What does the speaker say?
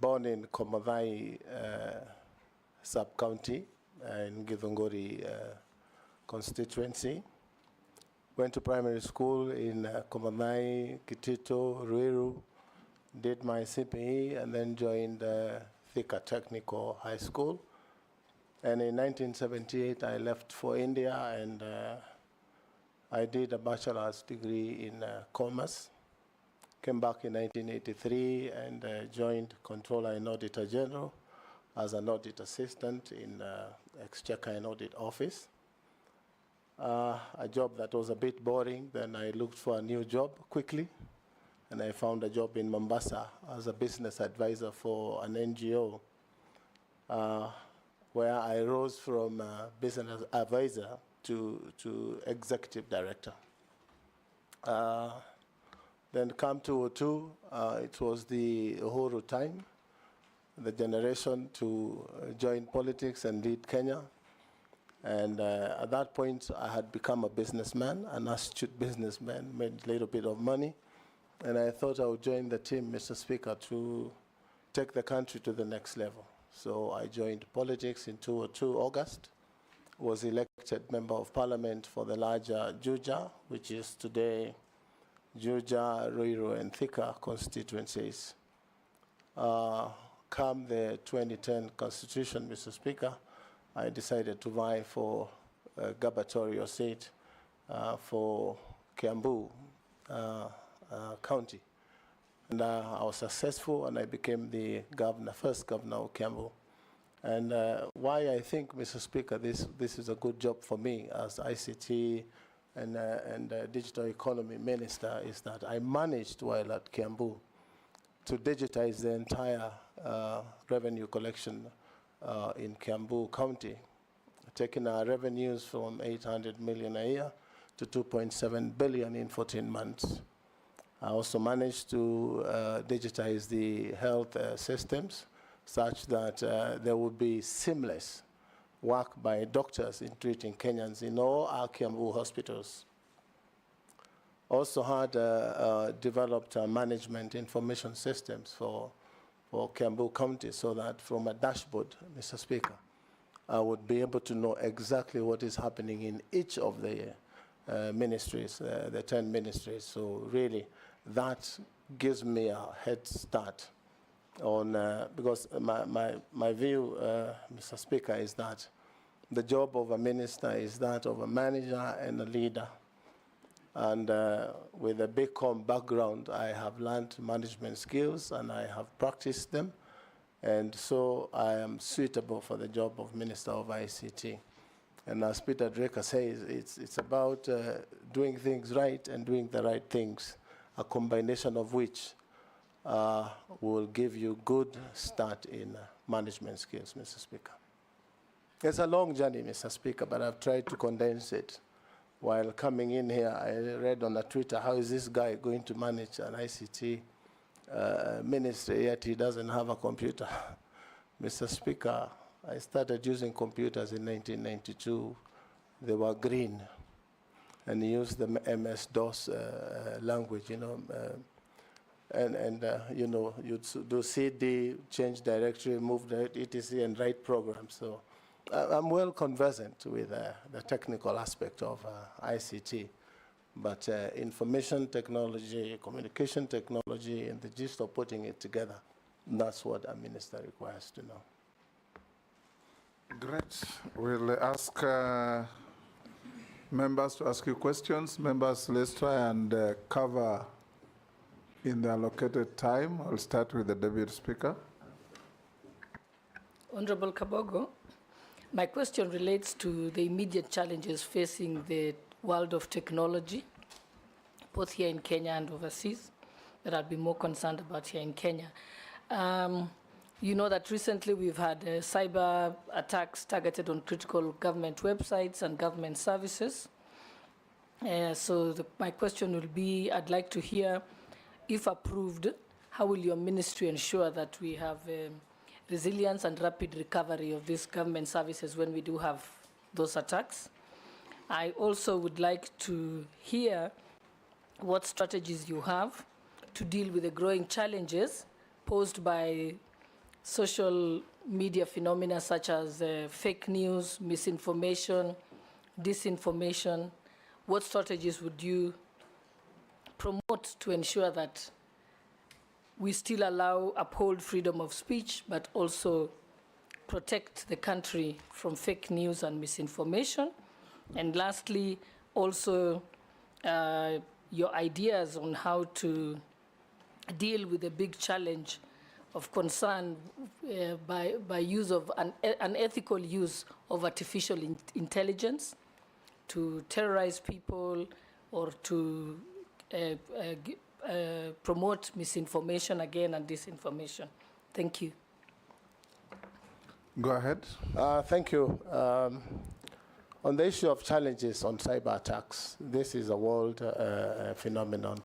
born in Komadai sub-county in Githunguri constituency. Went to primary school in Komadai, Kitito, Ruiru, did my CPE, and then joined Thika Technical High School. And in 1978, I left for India, and I did a bachelor's degree in commerce. Came back in 1983 and joined Controller and Auditor General as an audit assistant in Exchequer and Audit Office. A job that was a bit boring. Then I looked for a new job quickly, and I found a job in Mombasa as a business advisor for an NGO, where I rose from business advisor to executive director. Then come 2002, it was the Uhuru time, the generation to join politics and lead Kenya. And at that point, I had become a businessman, an astute businessman, made a little bit of money. And I thought I would join the team, Mr. Speaker, to take the country to the next level. So I joined politics in 2002 August, was elected Member of Parliament for the larger Juja, which is today Juja, Ruiru, and Thika constituencies. Come the 2010 Constitution, Mr. Speaker, I decided to vie for a gubernatorial seat for Kiambu County. And I was successful, and I became the governor, first governor of Kiambu. And why I think, Mr. Speaker, this is a good job for me as ICT and Digital Economy Minister is that I managed, while at Kiambu, to digitize the entire revenue collection in Kiambu County, taking our revenues from 800 million a year to 2.7 billion in 14 months. I also managed to digitize the health systems such that there would be seamless work by doctors in treating Kenyans in all our Kiambu hospitals. Also had developed management information systems for Kiambu County, so that from a dashboard, Mr. Speaker, I would be able to know exactly what is happening in each of the ministries, the 10 ministries. So really, that gives me a head start on, because my view, Mr. Speaker, is that the job of a minister is that of a manager and a leader. And with a big background, I have learned management skills and I have practiced them. And so I am suitable for the job of Minister of ICT. And as Peter Drucker says, it's about doing things right and doing the right things, a combination of which will give you good start in management skills, Mr. Speaker. It's a long journey, Mr. Speaker, but I've tried to condense it. While coming in here, I read on Twitter, how is this guy going to manage an ICT ministry, yet he doesn't have a computer? Mr. Speaker, I started using computers in 1992. They were green, and used the MS-DOS language, you know. You know, you'd do CD, change directory, move the etc., and write programs. So I'm well conversant with the technical aspect of ICT, but information technology, communication technology, and the gist of putting it together, that's what a minister requires to know. Great. We'll ask members to ask you questions. Members, let's try and cover in the allocated time. I'll start with the Deputy Speaker. Honorable Kabogo, my question relates to the immediate challenges facing the world of technology, both here in Kenya and overseas, that I'd be more concerned about here in Kenya. You know that recently we've had cyber attacks targeted on critical government websites and government services. So my question will be, I'd like to hear, if approved, how will your ministry ensure that we have resilience and rapid recovery of these government services when we do have those attacks? I also would like to hear what strategies you have to deal with the growing challenges posed by social media phenomena such as fake news, misinformation, disinformation, what strategies would you promote to ensure that we still uphold freedom of speech, but also protect the country from fake news and misinformation? And lastly, also your ideas on how to deal with the big challenge of concern by use of unethical use of artificial intelligence to terrorize people or to promote misinformation again and disinformation. Thank you. Go ahead. Thank you. On the issue of challenges on cyber attacks, this is a world phenomenon.